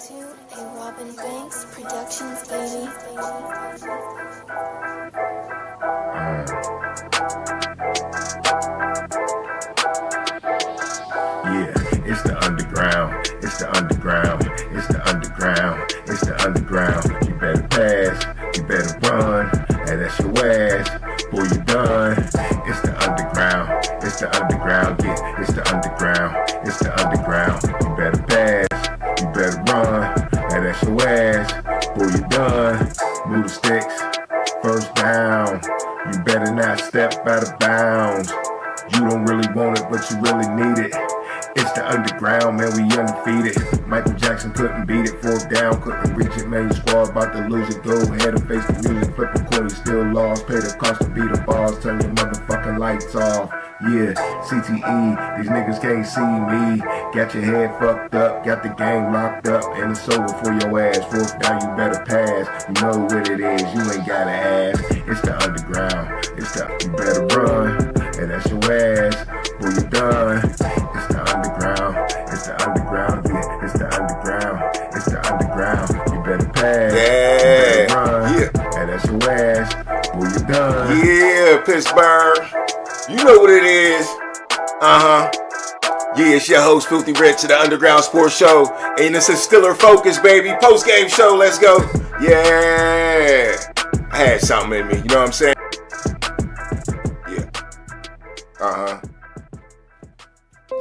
to a Robin Banks Productions, baby. Yeah, it's the underground, it's the underground, it's the underground, it's the underground. You better pass, you better run, and that's your ass. Boy, you done. It's the underground, it's the underground, yeah, it's the underground, it's the underground. You better pass, you better run, and that's your ass. Boy, you done. Move the sticks, first down. You better not step out of bounds. You don't really want it, but you really need it. It's the underground, man, we undefeated. Michael Jackson couldn't beat it, fourth down, couldn't reach it, man, your squad about to lose it. Go ahead and face the music, flip the coin, you still lost. Pay the cost to beat the balls, turn your motherfucking lights off. Yeah, CTE, these niggas can't see me. Got your head fucked up, got the game locked up, and it's over for your ass. Fourth down, you better pass. You know what it is, you ain't gotta ask. It's the underground, it's the, you better run, and that's your ass. Boy, you done. It's the underground, it's the underground, yeah, it's the underground, it's the underground. You better pass, you better run, yeah, and that's your ass. Boy, you done. Yeah, Pittsburgh. You know what it is. Yeah, it's your host, Filthy Rich, of the Underground Sports Show. And it's a Stiller Focus, baby. Post-game show, let's go. Yeah. I had something in me, you know what I'm saying? Yeah.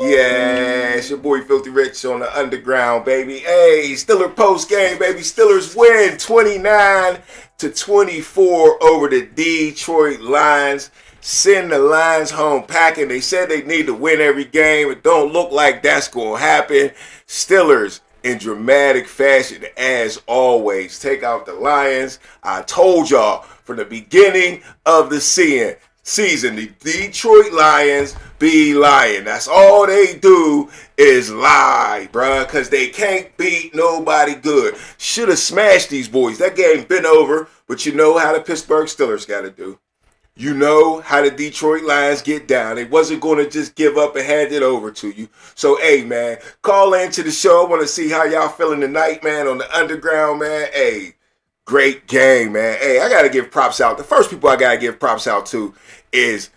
Yeah, it's your boy Filthy Rich on the Underground, baby. Hey, Stiller post-game, baby. Stillers win 29-24 over the Detroit Lions. Send the Lions home packing. They said they need to win every game. It don't look like that's going to happen. Stillers in dramatic fashion, as always, take out the Lions. I told y'all from the beginning of the season, the Detroit Lions be lying. That's all they do is lie, bruh, because they can't beat nobody good. Should have smashed these boys. That game been over, but you know how the Pittsburgh Steelers got to do. You know how the Detroit Lions get down. They wasn't going to just give up and hand it over to you. So, hey, man, call into the show. I want to see how y'all feeling tonight, man, on the Underground, man. Hey, great game, man. Hey, I got to give props out. The first people I got to give props out to is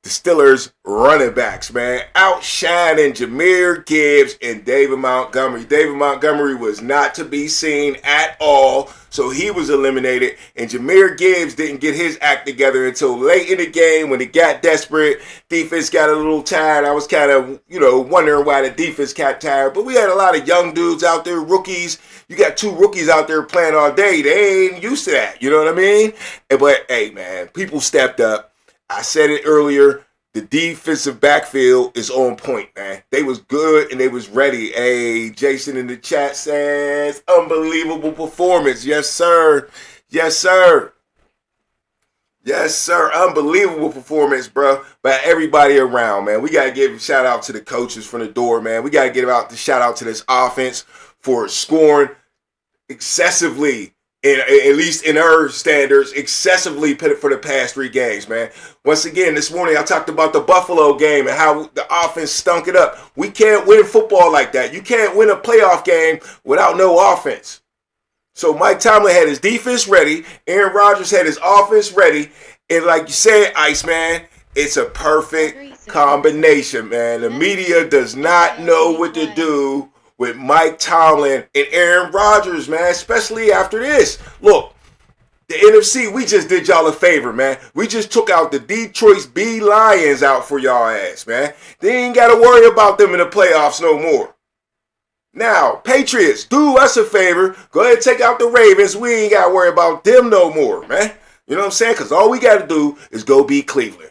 the Steelers running backs, man. Outshining Jahmyr Gibbs and David Montgomery. David Montgomery was not to be seen at all, so he was eliminated. And Jahmyr Gibbs didn't get his act together until late in the game when it got desperate. Defense got a little tired. I was kind of, wondering why the defense got tired. But we had a lot of young dudes out there, rookies. You got two rookies out there playing all day. They ain't used to that. You know what I mean? But, hey, man, people stepped up. I said it earlier, the defensive backfield is on point, man. They was good and they was ready. Hey, Jason in the chat says, unbelievable performance. Yes, sir. Yes, sir. Yes, sir. Unbelievable performance, bro. By everybody around, man. We got to give a shout out to the coaches from the door, man. We got to give out the shout out to this offense for scoring excessively. At least in our standards, excessively for the past 3 games, man. Once again, this morning I talked about the Buffalo game and how the offense stunk it up. We can't win football like that. You can't win a playoff game without no offense. So Mike Tomlin had his defense ready. Aaron Rodgers had his offense ready. And like you said, Iceman, it's a perfect combination, man. The media does not know what to do with Mike Tomlin and Aaron Rodgers, man, especially after this. Look, the NFC, we just did y'all a favor, man. We just took out the Detroit's B Lions out for y'all ass, man. They ain't got to worry about them in the playoffs no more. Now, Patriots, do us a favor. Go ahead and take out the Ravens. We ain't got to worry about them no more, man. You know what I'm saying? Because all we got to do is go beat Cleveland.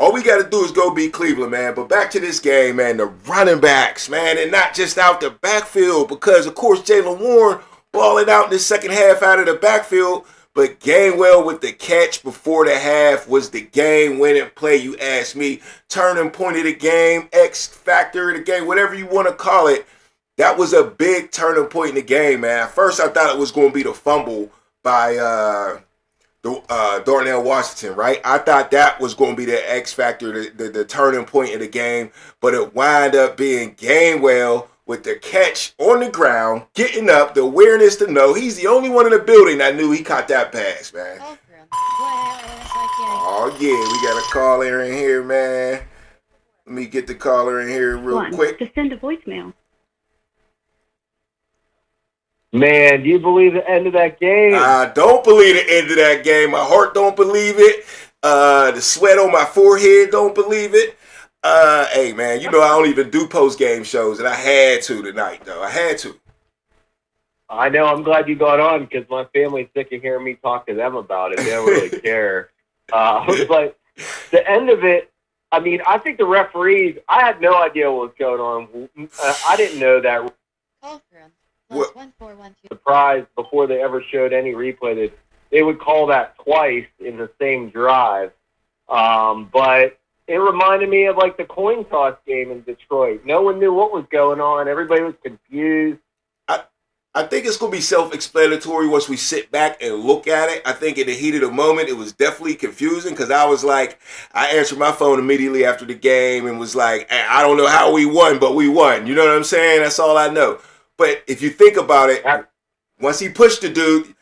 All we got to do is go beat Cleveland, man. But back to this game, man. The running backs, man. And not just out the backfield. Because, of course, Jaylen Warren balling out in the second half out of the backfield. But Gainwell with the catch before the half was the game-winning play, you ask me. Turning point of the game, X factor of the game, whatever you want to call it. That was a big turning point in the game, man. At first, I thought it was going to be the fumble by Darnell Washington, right? I thought that was going to be the X factor, the turning point of the game, but it wound up being Gainwell with the catch on the ground, getting up, the awareness to know. He's the only one in the building that knew he caught that pass, man. Oh, yeah, we got a caller in here, man. Let me get the caller in here real quick. To send a voicemail. Man, do you believe the end of that game? I don't believe the end of that game. My heart don't believe it. The sweat on my forehead don't believe it. Hey, man, you know I don't even do post-game shows, and I had to tonight, though. I had to. I know. I'm glad you got on because my family's sick of hearing me talk to them about it. They don't really care. But the end of it, I mean, I think the referees, I had no idea what was going on. I didn't know that. What? Surprised before they ever showed any replay that they would call that twice in the same drive. But it reminded me of like the coin toss game in Detroit. No one knew what was going on. Everybody was confused. I think it's going to be self-explanatory once we sit back and look at it. I think in the heat of the moment, it was definitely confusing because I was like, I answered my phone immediately after the game and was like, hey, I don't know how we won, but we won. You know what I'm saying? That's all I know. But if you think about it, once he pushed the dude,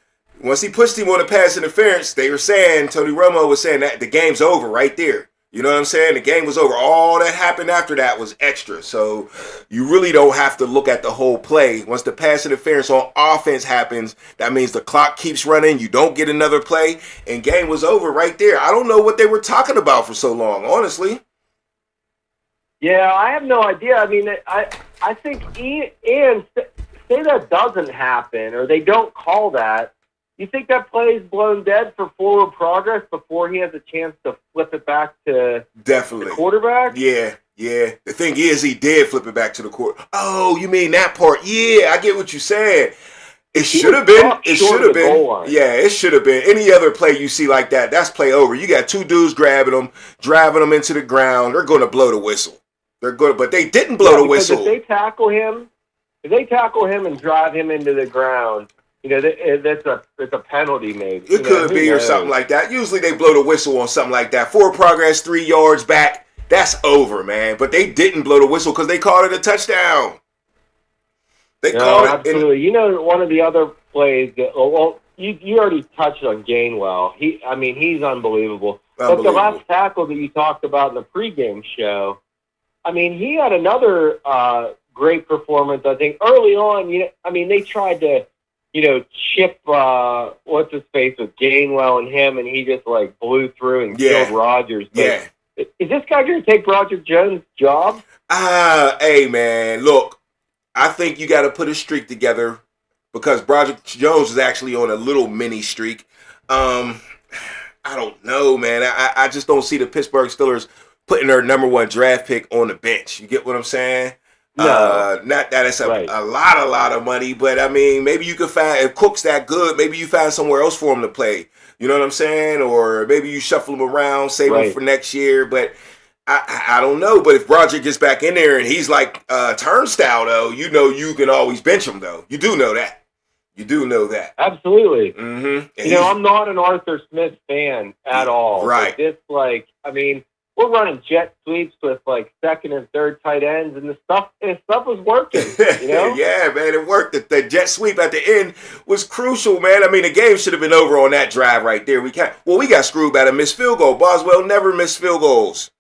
once he pushed him on the pass interference, they were saying, Tony Romo was saying that the game's over right there. You know what I'm saying? The game was over. All that happened after that was extra. So you really don't have to look at the whole play. Once the pass interference on offense happens, that means the clock keeps running. You don't get another play, and game was over right there. I don't know what they were talking about for so long, honestly. Yeah, I have no idea. I mean, I think Ian, say that doesn't happen or they don't call that. You think that play is blown dead for forward progress before he has a chance to flip it back to Definitely the quarterback? Yeah. The thing is, he did flip it back to the court. Oh, you mean that part? Yeah, I get what you're saying. It should have been. It should have been. Yeah, it should have been. Any other play you see like that, that's play over. You got two dudes grabbing them, driving them into the ground. They're going to blow the whistle. They're good, but they didn't blow the whistle. If they tackle him and drive him into the ground, you know, it's a penalty maybe. It could be or something like that. Usually they blow the whistle on something like that. Forward progress, 3 yards back, that's over, man. But they didn't blow the whistle because they called it a touchdown. They called it. Absolutely. You know, one of the other plays that you already touched on Gainwell. He's unbelievable. But the last tackle that you talked about in the pregame show, I mean, he had another great performance. I think early on, they tried to, chip what's his face with Gainwell and him, and he just like blew through and killed Rodgers. But is this guy going to take Roger Jones' job? Hey man, look, I think you got to put a streak together because Roger Jones is actually on a little mini streak. I don't know, man. I just don't see the Pittsburgh Steelers putting their number one draft pick on the bench. You get what I'm saying? No. Not that it's a lot of money, but I mean, maybe you could find, if Cook's that good, maybe you find somewhere else for him to play. You know what I'm saying? Or maybe you shuffle him around, save him for next year. But I don't know. But if Roger gets back in there and he's like turnstile, though, you can always bench him, though. You do know that. Absolutely. Mm-hmm. I'm not an Arthur Smith fan at all. Right. We're running jet sweeps with like second and third tight ends, and the stuff was working. Yeah, man, it worked. The jet sweep at the end was crucial, man. I mean, the game should have been over on that drive right there. We got screwed by the missed field goal. Boswell never missed field goals.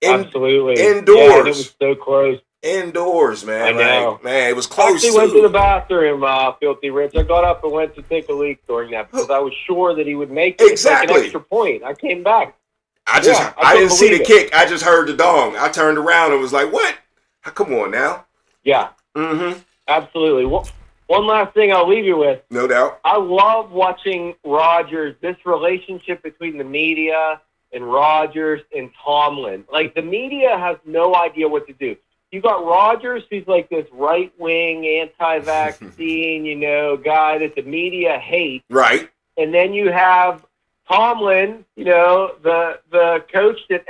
Absolutely. Indoors. Yeah, it was so close. Indoors, man. I know. Man, it was close. I actually went to the bathroom, Filthy Rich. I got up and went to take a leak during that because I was sure that he would make it. Exactly. Like an extra point. I came back. I didn't see the kick. I just heard the dong. I turned around and was like, what? Come on now. Yeah. Mm-hmm. Absolutely. One last thing I'll leave you with. No doubt. I love watching Rodgers, this relationship between the media and Rodgers and Tomlin. Like, the media has no idea what to do. You got Rodgers, who's like this right-wing, anti-vaccine, guy that the media hates. Right. And then you have Tomlin, the coach that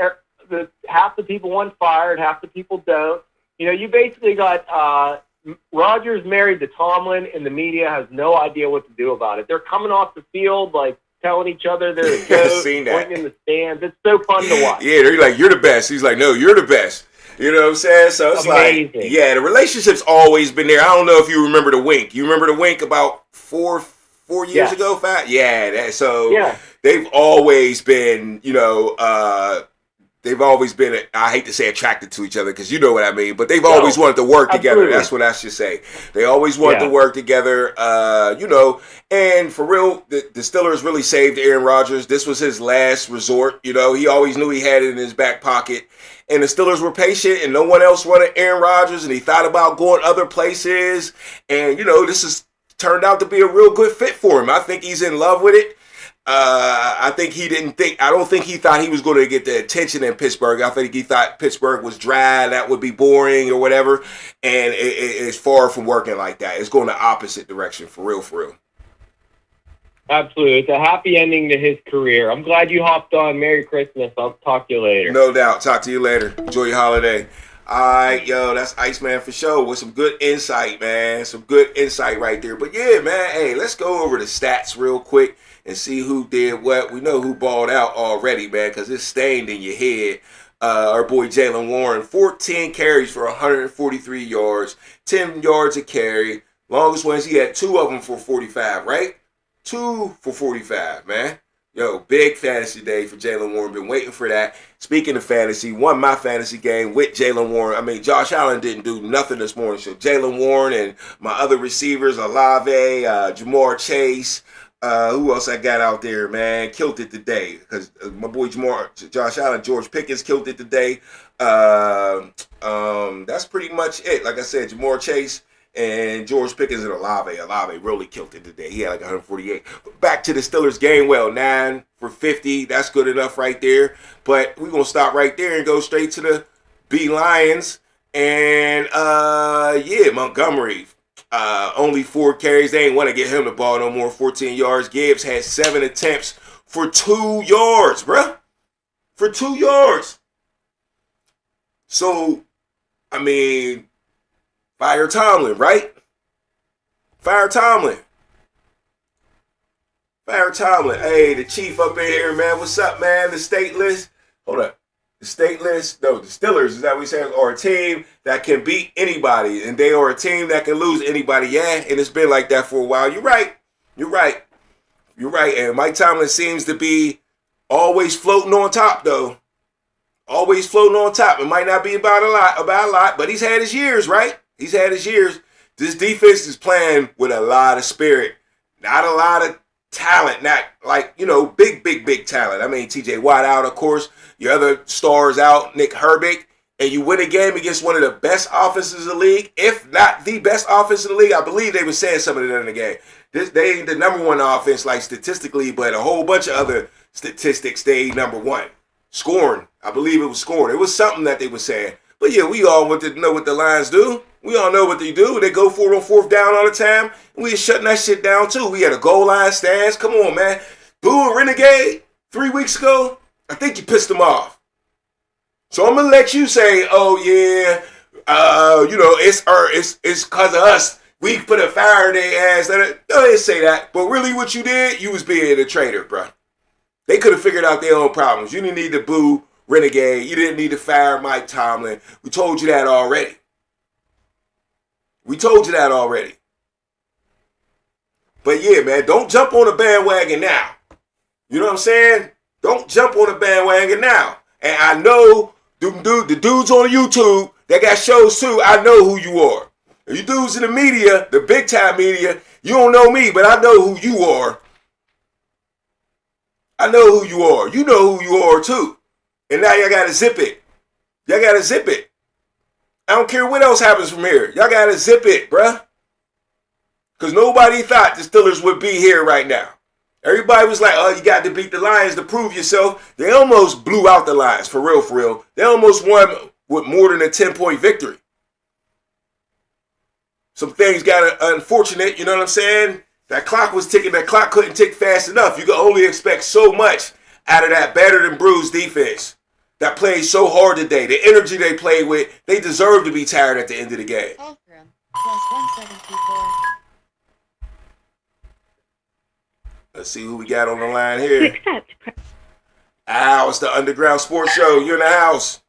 half the people want fired, half the people don't. You basically got Rodgers married to Tomlin, and the media has no idea what to do about it. They're coming off the field like telling each other they're the GOAT, Seen that. pointing in the stands. It's so fun to watch. Yeah, they're like, you're the best. He's like, no, you're the best. You know what I'm saying? So it's amazing. like, yeah, the relationship's always been there. I don't know if you remember the Wink. You remember the Wink about four years ago? 5? Yeah. So they've always been, you know, they've always been, I hate to say attracted to each other because you know what I mean, but they've always wanted to work together. That's what I should say. They always wanted to work together, you know, and for real, the Steelers really saved Aaron Rodgers. This was his last resort. You know, he always knew he had it in his back pocket. And the Steelers were patient and no one else wanted Aaron Rodgers and he thought about going other places. And, you know, this has turned out to be a real good fit for him. I think he's in love with it. I don't think he thought he was going to get the attention in Pittsburgh. I think he thought Pittsburgh was dry, that would be boring or whatever. And it's far from working like that. It's going the opposite direction, for real, for real. Absolutely. It's a happy ending to his career. I'm glad you hopped on. Merry Christmas. I'll talk to you later. No doubt. Talk to you later. Enjoy your holiday. All right, yo, that's Iceman for sure with some good insight, man. Some good insight right there. But yeah, man, hey, let's go over the stats real quick and see who did what. We know who balled out already, man, because it's stained in your head. Our boy Jaylen Warren, 14 carries for 143 yards, 10 yards a carry. Longest ones, he had 2 of them for 45, right? 2 for 45, man. Yo, big fantasy day for Jaylen Warren. Been waiting for that. Speaking of fantasy, won my fantasy game with Jaylen Warren. I mean, Josh Allen didn't do nothing this morning. So Jaylen Warren and my other receivers, Olave, Ja'Marr Chase. Who else I got out there, man? Killed it today. Because my boy Josh Allen, George Pickens killed it today. That's pretty much it. Like I said, Ja'Marr Chase and George Pickens and Olave. Olave really killed it today. He had like 148. But back to the Steelers game. Well, 9 for 50. That's good enough right there. But we're going to stop right there and go straight to the B-Lions. And, yeah, Montgomery. Only 4 carries. They ain't want to get him the ball no more. 14 yards. Gibbs had 7 attempts for 2 yards, bruh. For 2 yards. So, I mean, fire Tomlin, right? Fire Tomlin. Fire Tomlin. Hey, the chief up in here, man. What's up, man? The stateless. Hold up. The stateless. No, the Steelers, is that what we say? Are a team that can beat anybody. And they are a team that can lose anybody. Yeah, and it's been like that for a while. You're right. You're right. You're right. And Mike Tomlin seems to be always floating on top, though. Always floating on top. It might not be about a lot, but he's had his years, right? He's had his years. This defense is playing with a lot of spirit. Not a lot of talent. Not like, you know, big talent. I mean, TJ Watt out, of course. Your other stars out, Nick Herbig. And you win a game against one of the best offenses in the league, if not the best offense in the league. I believe they were saying something in the game. They ain't the number one offense, like statistically, but a whole bunch of other statistics, they number one. Scoring. I believe it was scoring. It was something that they were saying. But yeah, we all want to know what the Lions do. We all know what they do. They go for it on 4th down all the time. And we are shutting that shit down too. We had a goal line stance. Come on, man. Boo and Renegade 3 weeks ago, I think you pissed them off. So I'm going to let you say, oh yeah, you know, it's because of us. We put a fire in their ass. Go ahead say that. But really what you did, you was being a traitor, bro. They could have figured out their own problems. You didn't need to boo Renegade. You didn't need to fire Mike Tomlin. We told you that already. We told you that already. But yeah, man, don't jump on the bandwagon now. You know what I'm saying? Don't jump on the bandwagon now. And I know the dudes on YouTube that got shows too, I know who you are. You dudes in the media, the big time media, you don't know me, but I know who you are. I know who you are. You know who you are too. And now y'all gotta zip it. Y'all gotta zip it. I don't care what else happens from here. Y'all gotta zip it, bruh. Because nobody thought the Steelers would be here right now. Everybody was like, oh, you got to beat the Lions to prove yourself. They almost blew out the Lions, for real, for real. They almost won with more than a 10-point victory. Some things got unfortunate, you know what I'm saying? That clock was ticking. That clock couldn't tick fast enough. You could only expect so much out of that battered and bruised defense that played so hard today. The energy they played with, they deserve to be tired at the end of the game. Fulcrum, +174. Let's see who we got on the line here. Accept. Al, it's the Underground Sports Show. You're in the house.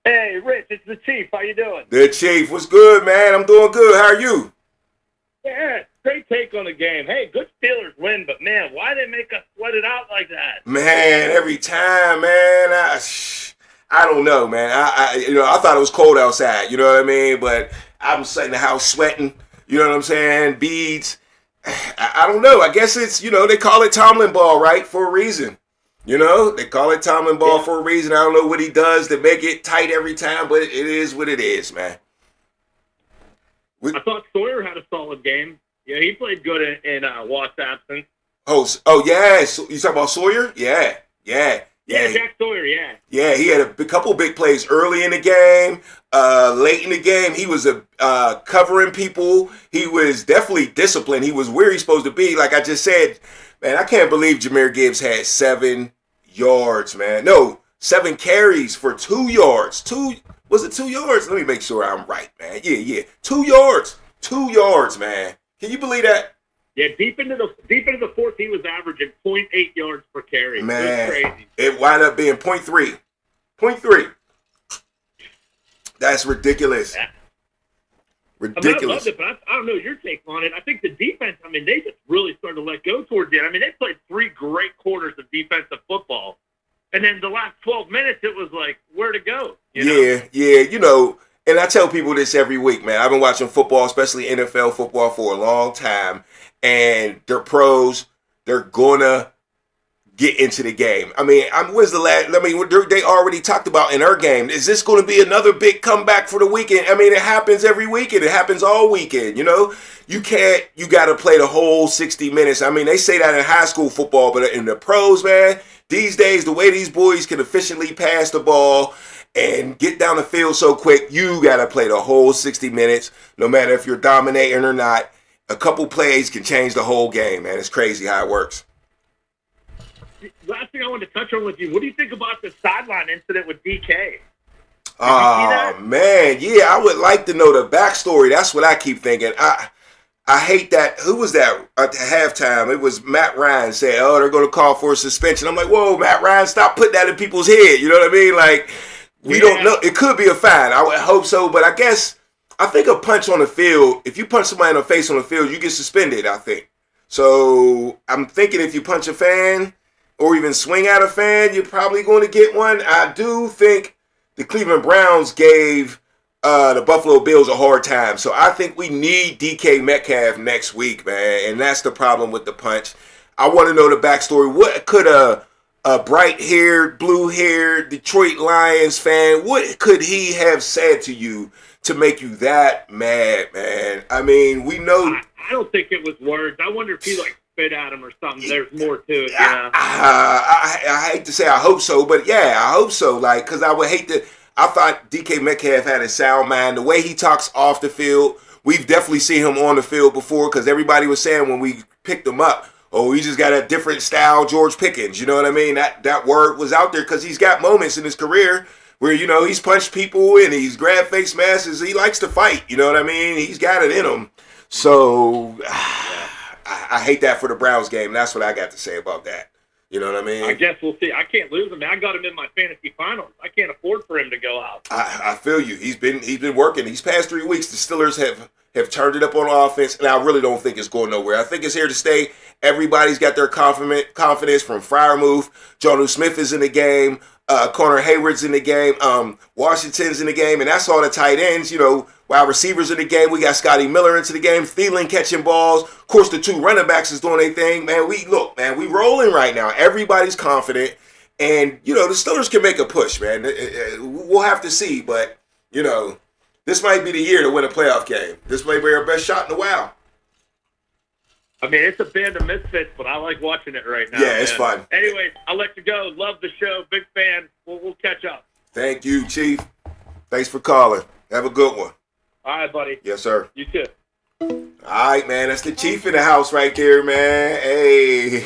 Hey, Rich, it's the Chief. How you doing? The Chief. What's good, man? I'm doing good. How are you? Yeah, great take on the game. Hey, good Steelers win, but man, why they make us sweat it out like that? Man, every time, man. I don't know, man. I thought it was cold outside. You know what I mean? But I'm sitting in the house sweating. You know what I'm saying? Beads. I don't know. I guess it's, they call it Tomlin ball, right? For a reason. They call it Tomlin ball for a reason. I don't know what he does to make it tight every time, but it is what it is, man. I thought Sawyer had a solid game. Yeah, he played good in Watt's absence. Oh yeah. So, you talking about Sawyer? Yeah. Yeah, Jack Sawyer, yeah. Yeah, he had a couple big plays early in the game, late in the game. He was covering people. He was definitely disciplined. He was where he's supposed to be. Like I just said, man, I can't believe Jahmyr Gibbs had 7 yards, man. No, 7 carries for 2 yards. Was it 2 yards? Let me make sure I'm right, man. Yeah. 2 yards. 2 yards, man. Can you believe that? Yeah, deep into the fourth, he was averaging 0.8 yards per carry. Man, it was crazy. It wound up being 0.3. 0.3. That's ridiculous. Yeah. Ridiculous. I loved it, but I don't know your take on it. I think the defense, they just really started to let go towards the end. They played 3 great quarters of defensive football. And then the last 12 minutes, it was like, where to go? Yeah. And I tell people this every week, man. I've been watching football, especially NFL football, for a long time. And they're pros. They're going to get into the game. When's the last? They already talked about in our game. Is this going to be another big comeback for the weekend? It happens every weekend. It happens all weekend. You got to play the whole 60 minutes. They say that in high school football, but in the pros, man, these days, the way these boys can efficiently pass the ball and get down the field so quick, you got to play the whole 60 minutes, no matter if you're dominating or not. A couple plays can change the whole game, man. It's crazy how it works. Last thing I wanted to touch on with you, what do you think about the sideline incident with DK? Oh, man. Yeah, I would like to know the backstory. That's what I keep thinking. I hate that. Who was that at halftime? It was Matt Ryan said, they're going to call for a suspension. I'm like, whoa, Matt Ryan, stop putting that in people's head. You know what I mean? Like, we don't know. It could be a fine. I would hope so. But I think a punch on the field, if you punch somebody in the face on the field, you get suspended, I think. So I'm thinking if you punch a fan or even swing at a fan, you're probably going to get one. I do think the Cleveland Browns gave the Buffalo Bills a hard time. So I think we need DK Metcalf next week, man. And that's the problem with the punch. I want to know the backstory. What could a bright-haired, blue-haired Detroit Lions fan, what could he have said to you to make you that mad, man? We know. I don't think it was words. I wonder if he spit at him or something. There's more to it. I hate to say I hope so, but yeah, I hope so. Because I would hate to. I thought DK Metcalf had a sound mind. The way he talks off the field, we've definitely seen him on the field before. Because everybody was saying when we picked him up, he just got a different style, George Pickens. You know what I mean? That word was out there because he's got moments in his career where, he's punched people and he's grabbed face masks. He likes to fight. You know what I mean? He's got it in him. So I hate that for the Browns game. That's what I got to say about that. You know what I mean? I guess we'll see. I can't lose him. I got him in my fantasy finals. I can't afford for him to go out. I feel you. He's been working. These past 3 weeks, the Steelers have turned it up on offense, and I really don't think it's going nowhere. I think it's here to stay. Everybody's got their confidence from Freiermuth. Jonnu Smith is in the game. Connor Hayward's in the game. Washington's in the game, and that's all the tight ends. Wide receivers in the game. We got Scotty Miller into the game. Thielen catching balls. Of course, the 2 running backs is doing their thing. Man, we rolling right now. Everybody's confident, and the Steelers can make a push, man. We'll have to see, but this might be the year to win a playoff game. This might be our best shot in a while. It's a band of misfits, but I like watching it right now. Yeah, it's fun. Anyway, I'll let you go. Love the show. Big fan. We'll catch up. Thank you, Chief. Thanks for calling. Have a good one. All right, buddy. Yes, sir. You too. All right, man. That's the Chief in the house right there, man. Hey.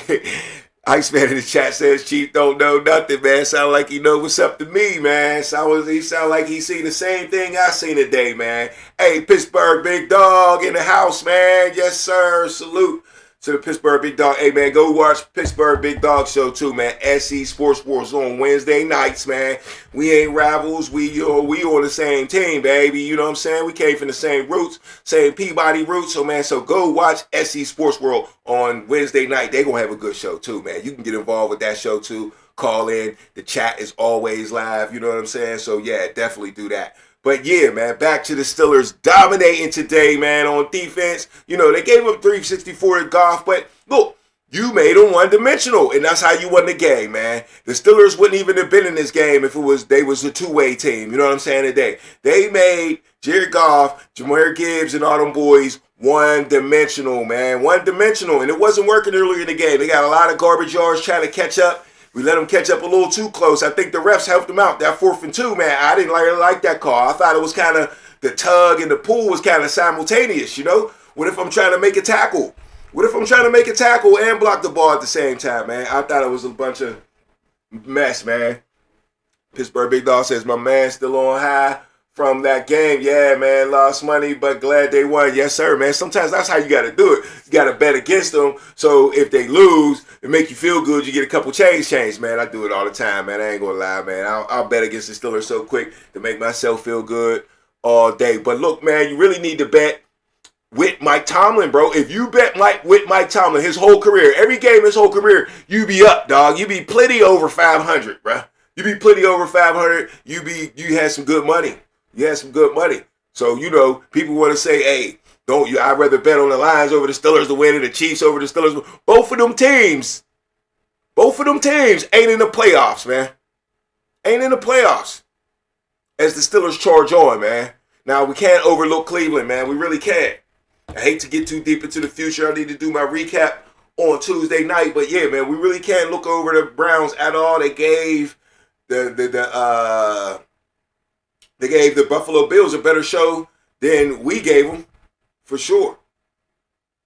Iceman in the chat says Chief don't know nothing, man. Sound like he know what's up to me, man. He sound like he seen the same thing I seen today, man. Hey, Pittsburgh Big Dog in the house, man. Yes, sir. Salute to the Pittsburgh Big Dog. Hey, man, go watch Pittsburgh Big Dog show too, man. SC Sports Wars on Wednesday nights, man. We ain't rivals. We on the same team, baby. You know what I'm saying? We came from the same roots, same Peabody roots. So, man, go watch SC Sports World on Wednesday night. They gonna have a good show too, man. You can get involved with that show too. Call in. The chat is always live. You know what I'm saying? So, yeah, definitely do that. But yeah, man, back to the Steelers dominating today, man, on defense. You know, they gave up 364 to Goff, but look, you made them one-dimensional, and that's how you won the game, man. The Steelers wouldn't even have been in this game if they was a two-way team. You know what I'm saying today? They made Jared Goff, Jahmyr Gibbs, and all them boys one-dimensional, man. One-dimensional, and it wasn't working earlier in the game. They got a lot of garbage yards trying to catch up. We let them catch up a little too close. I think the refs helped them out. That 4th and 2, man, I didn't really like that call. I thought it was kind of, the tug and the pull was kind of simultaneous, you know? What if I'm trying to make a tackle? What if I'm trying to make a tackle and block the ball at the same time, man? I thought it was a bunch of mess, man. Pittsburgh Big Dog says, my man still on high from that game. Yeah, man, lost money, but glad they won. Yes, sir, man. Sometimes that's how you got to do it. You got to bet against them. So if they lose, it make you feel good. You get a couple change, man. I do it all the time, man. I ain't going to lie, man. I'll bet against the Steelers so quick to make myself feel good all day. But look, man, you really need to bet with Mike Tomlin, bro. If you bet with Mike Tomlin his whole career, every game his whole career, you be up, dog. You be plenty over 500, bro. You be plenty over 500. You had some good money. You had some good money. So, you know, people want to say, hey, I'd rather bet on the Lions over the Steelers to win and the Chiefs over the Steelers. Both of them teams ain't in the playoffs, man. Ain't in the playoffs. As the Steelers charge on, man. Now, we can't overlook Cleveland, man. We really can't. I hate to get too deep into the future. I need to do my recap on Tuesday night. But, yeah, man, we really can't look over the Browns at all. They gave They gave the Buffalo Bills a better show than we gave them, for sure.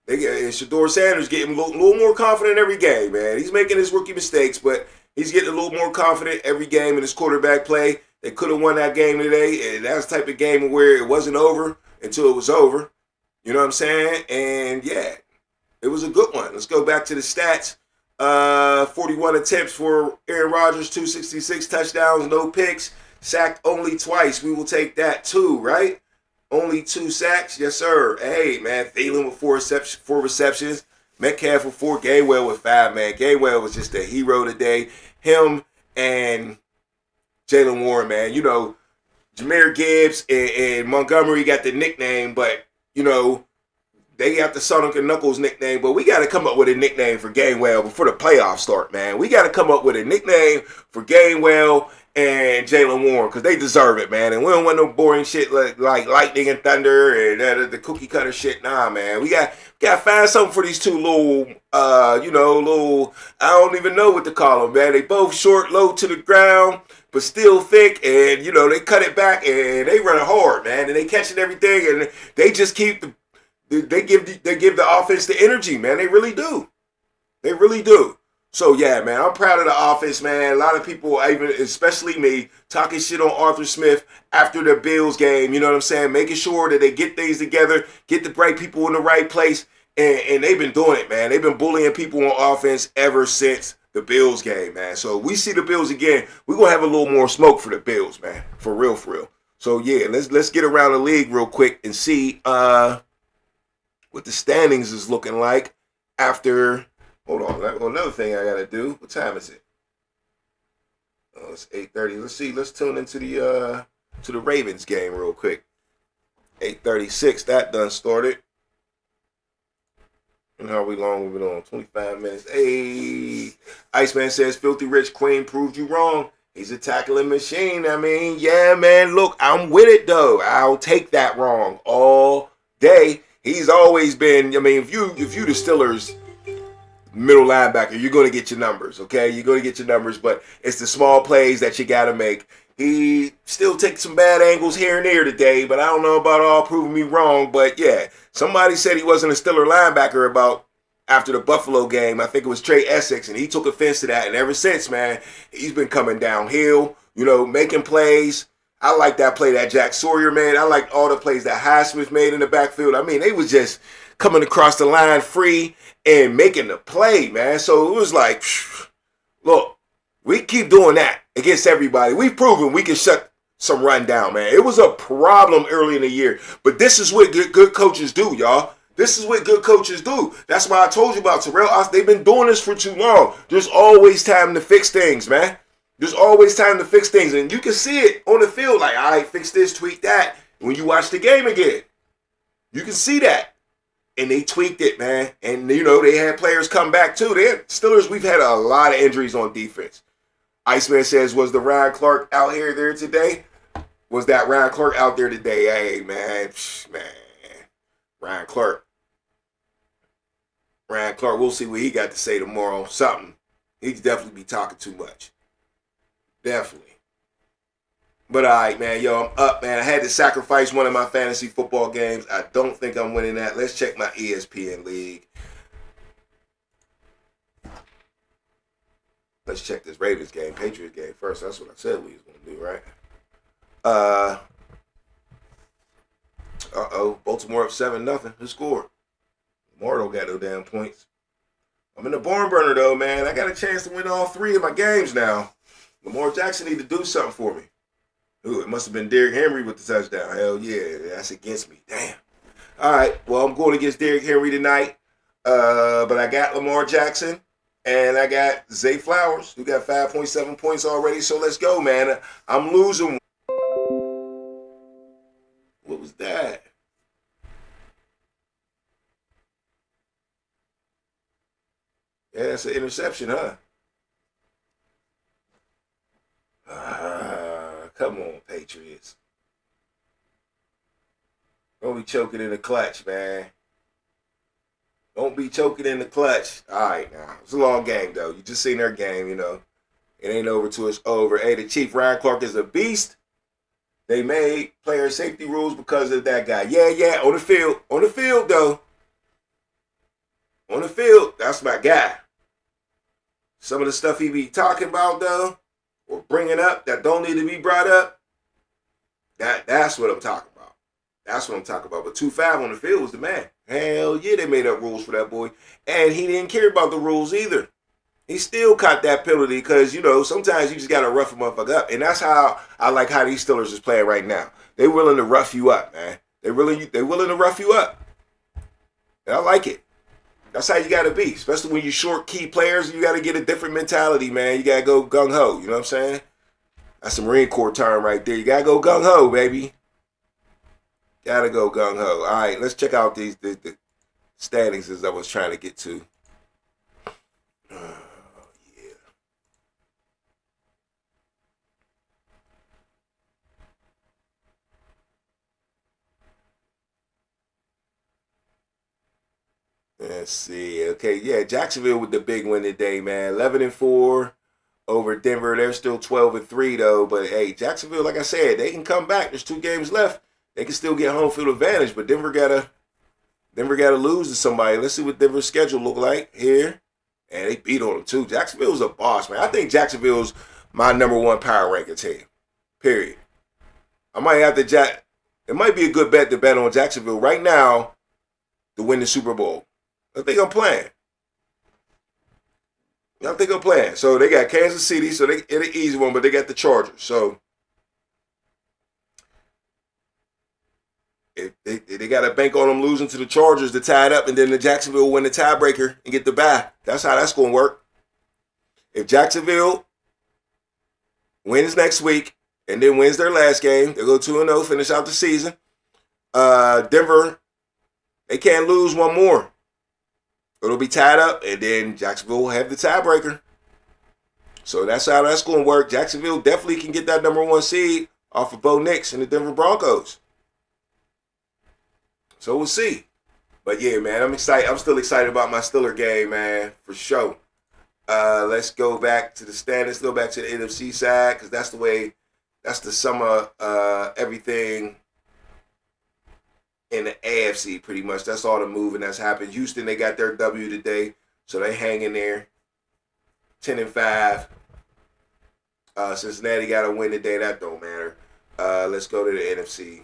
Shedeur Sanders getting a little more confident every game, man. He's making his rookie mistakes, but he's getting a little more confident every game in his quarterback play. They could have won that game today, and that's the type of game where it wasn't over until it was over. You know what I'm saying? And, yeah, it was a good one. Let's go back to the stats. 41 attempts for Aaron Rodgers, 266 touchdowns, no picks. Sacked only twice. We will take that too, right? Only 2 sacks. Yes, sir. Hey, man. Thielen with 4 receptions. Metcalf with 4. Gainwell with 5, man. Gainwell was just a hero today. Him and Jaylen Warren, man. You know, Jahmyr Gibbs and Montgomery got the nickname, but, you know, they got the Sonic and Knuckles nickname, but we got to come up with a nickname for Gainwell before the playoffs start, man. We got to come up with a nickname for Gainwell and Jaylen Warren, because they deserve it, man. And we don't want no boring shit like lightning and thunder and the cookie cutter shit. Nah, man. We got to find something for these two little, I don't even know what to call them, man. They both short, low to the ground, but still thick. And, you know, they cut it back and they run it hard, man. And they catching everything. And they just keep they give the offense the energy, man. They really do. They really do. So, yeah, man, I'm proud of the offense, man. A lot of people, even especially me, talking shit on Arthur Smith after the Bills game, you know what I'm saying? Making sure that they get things together, get the right people in the right place, and they've been doing it, man. They've been bullying people on offense ever since the Bills game, man. So, we see the Bills again. We're going to have a little more smoke for the Bills, man. For real, for real. So, yeah, let's get around the league real quick and see what the standings is looking like after... Hold on. Another thing I got to do. What time is it? Oh, it's 8:30. Let's see. Let's tune into the Ravens game real quick. 8:36. That done started. And how long we've been on? 25 minutes. Hey. Iceman says, Filthy Rich Queen proved you wrong. He's a tackling machine. I mean, yeah, man. Look, I'm with it, though. I'll take that wrong all day. He's always been, I mean, if you the Steelers... middle linebacker, you're going to get your numbers, okay? You're going to get your numbers, but it's the small plays that you got to make. He still takes some bad angles here and there today, but I don't know about all proving me wrong. But, yeah, somebody said he wasn't a Steeler linebacker about after the Buffalo game. I think it was Trey Essex, and he took offense to that. And ever since, man, he's been coming downhill, making plays. I like that play that Jack Sawyer made. I like all the plays that Highsmith made in the backfield. I mean, they was just coming across the line free and making the play, man. So it was like, look, we keep doing that against everybody. We've proven we can shut some run down, man. It was a problem early in the year, but this is what good coaches do, y'all. This is what good coaches do. That's why I told you about Terrell. They've been doing this for too long. There's always time to fix things, man. There's always time to fix things, and you can see it on the field. Like, all right, fix this, tweak that. When you watch the game again, you can see that. And they tweaked it, man. And, they had players come back, too. Steelers, we've had a lot of injuries on defense. Iceman says, was the Ryan Clark out there today? Was that Ryan Clark out there today? Hey, man. Ryan Clark, we'll see what he got to say tomorrow. Something. He'd definitely be talking too much. Definitely. But all right, man. Yo, I'm up, man. I had to sacrifice one of my fantasy football games. I don't think I'm winning that. Let's check my ESPN league. Let's check this Ravens game, Patriots game first. That's what I said we was going to do, right? Baltimore up 7-0. Who scored? Lamar don't got no damn points. I'm in the barn burner, though, man. I got a chance to win all 3 of my games now. Lamar Jackson need to do something for me. Ooh, it must have been Derrick Henry with the touchdown. Hell yeah, that's against me. Damn. All right, well, I'm going against Derrick Henry tonight. But I got Lamar Jackson, and I got Zay Flowers, who got 5.7 points already. So let's go, man. I'm losing. What was that? Yeah, that's an interception, huh? Come on, Patriots. Don't be choking in the clutch, man. Don't be choking in the clutch. All right, now. It's a long game, though. You just seen their game, It ain't over till it's over. Hey, the Chief, Ryan Clark, is a beast. They made player safety rules because of that guy. Yeah, on the field. On the field, though. On the field, that's my guy. Some of the stuff he be talking about, though, or bringing up that don't need to be brought up, that's what I'm talking about. That's what I'm talking about. But 2-5 on the field was the man. Hell yeah, they made up rules for that boy. And he didn't care about the rules either. He still caught that penalty because, sometimes you just got to rough a motherfucker up. And that's how I like how these Steelers is playing right now. They willing to rough you up, man. They willing to rough you up. And I like it. That's how you got to be. Especially when you short key players, you got to get a different mentality, man. You got to go gung-ho. You know what I'm saying? That's a Marine Corps term right there. You got to go gung-ho, baby. Got to go gung-ho. All right, let's check out the standings as I was trying to get to. Let's see. Okay, yeah, Jacksonville with the big win today, man. 11-4 over Denver. They're still 12-3 though. But hey, Jacksonville, like I said, they can come back. There's 2 games left. They can still get home field advantage, but Denver gotta lose to somebody. Let's see what Denver's schedule look like here. And they beat on them too. Jacksonville's a boss, man. I think Jacksonville's my number 1 power ranking team. Period. I might have to it might be a good bet to bet on Jacksonville right now to win the Super Bowl. I think I'm playing. So they got Kansas City, so it's an easy one, but they got the Chargers. So if they got to bank on them losing to the Chargers to tie it up, and then the Jacksonville win the tiebreaker and get the bye. That's how that's going to work. If Jacksonville wins next week and then wins their last game, they go 2-0, finish out the season. Denver, they can't lose one more. It'll be tied up, and then Jacksonville will have the tiebreaker. So that's how that's going to work. Jacksonville definitely can get that number 1 seed off of Bo Nix and the Denver Broncos. So we'll see. But yeah, man, I'm excited. I'm still excited about my Steeler game, man, for sure. Let's go back to the standings. Go back to the NFC side because that's the sum of everything in the AFC, pretty much. That's all the moving that's happened. Houston, they got their W today, so they hang in there. 10-5. Cincinnati got a win today. That don't matter. Let's go to the NFC.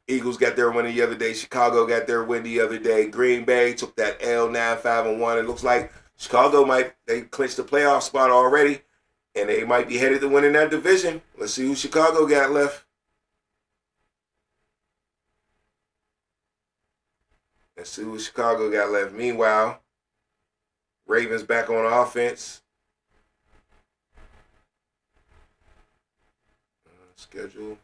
Eagles got their win the other day. Chicago got their win the other day. Green Bay took that L 9-5-1. It looks like Chicago they clinched the playoff spot already, and they might be headed to winning that division. Let's see who Chicago got left. Let's see who Chicago got left. Meanwhile, Ravens back on offense. Schedule.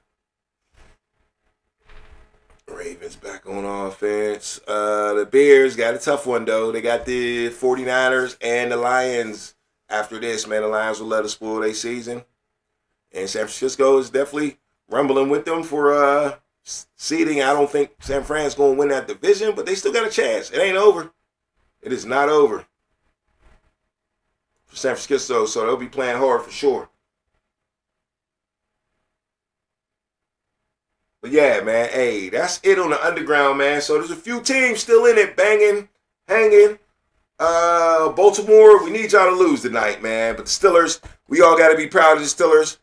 Ravens back on offense. The Bears got a tough one, though. They got the 49ers and the Lions after this. Man, the Lions will let us spoil their season. And San Francisco is definitely rumbling with them for seeding. I don't think San Fran's going to win that division, but they still got a chance. It ain't over. It is not over for San Francisco, so they'll be playing hard for sure. But yeah, man, hey, that's it on the underground, man. So there's a few teams still in it, banging, hanging. Baltimore, we need y'all to lose tonight, man. But the Steelers, we all got to be proud of the Steelers.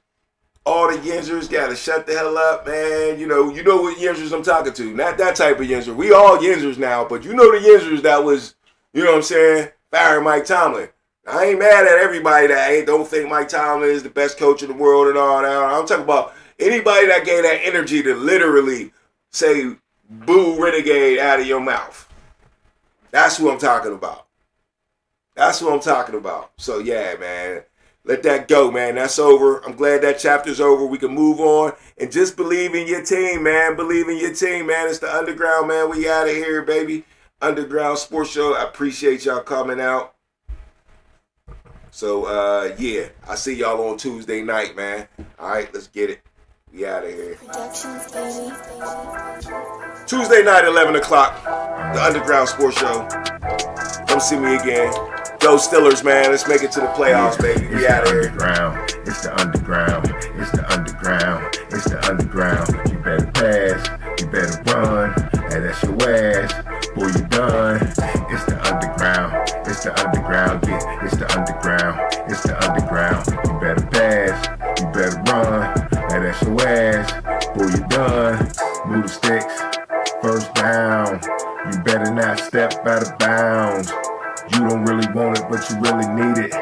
All the Yinzers got to shut the hell up, man. You know what Yinzers I'm talking to. Not that type of Yinzer. We all Yinzers now, but you know the Yinzers that was, you know what I'm saying, firing Mike Tomlin. I ain't mad at everybody that don't think Mike Tomlin is the best coach in the world and all that. I'm talking about anybody that gave that energy to literally say boo renegade out of your mouth. That's who I'm talking about. That's what I'm talking about. So yeah, man. Let that go, man. That's over. I'm glad that chapter's over. We can move on and just believe in your team, man. Believe in your team, man. It's the underground, man. We out of here, baby. Underground Sports Show. I appreciate y'all coming out. So, yeah. I'll see y'all on Tuesday night, man. All right, let's get it. We out of here. Productions, baby. Tuesday night, 11 o'clock. The Underground Sports Show. Come see me again. Go Steelers, man. Let's make it to the playoffs, baby. We out of here. It's the underground. It's the underground. It's the underground. You better pass. You better run. And that's your ass. Boy, you done. It's the underground. It's the underground. Yeah, it's the underground. It's the underground. You better pass. You better run. And that's your ass. Boy, you done. Move the sticks. First down. You better not step out of bounds. You don't really want it, but you really need it.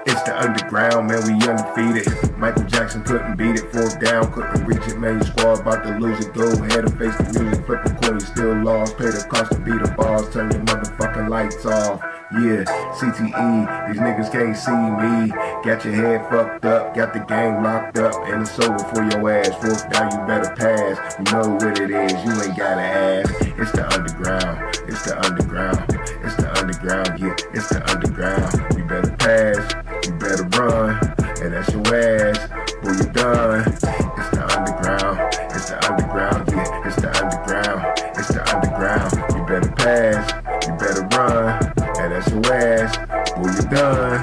It's the underground, man, we undefeated. Michael Jackson couldn't beat it, fourth down, couldn't reach it, man, your squad about to lose it. Go ahead and face the music, flip a coin, you still lost. Pay the cost to beat the bars, turn your motherfucking lights off. Yeah, CTE, these niggas can't see me. Got your head fucked up, got the game locked up, and it's over for your ass. Fourth down, you better pass. You know what it is, you ain't gotta ask. It's the underground, it's the underground, it's the underground, yeah, it's the underground. You better pass, you better run, and that's your ass. Boy, you done. It's the underground, it's the underground, yeah, it's the underground, it's the underground. You better pass, you better run, and that's your ass. Boy, you done.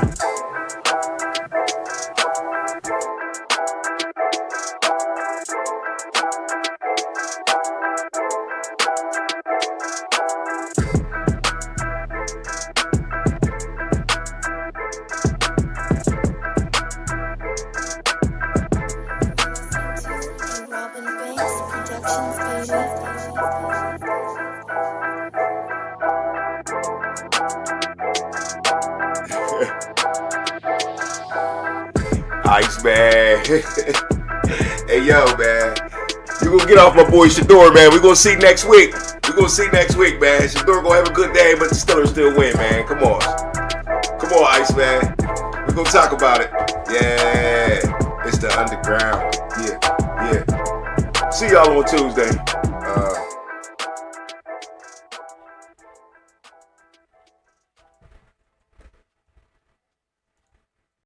Robin Banks Productions, Iceman. Hey, yo, man. You gonna get off my boy Shador, man. We gonna see next week. We gonna see next week, man. Shador gonna have a good day, but the Steelers still win, man. Come on. Come on, Iceman. We gonna talk about it. Yeah. It's the underground. Yeah. See y'all on Tuesday.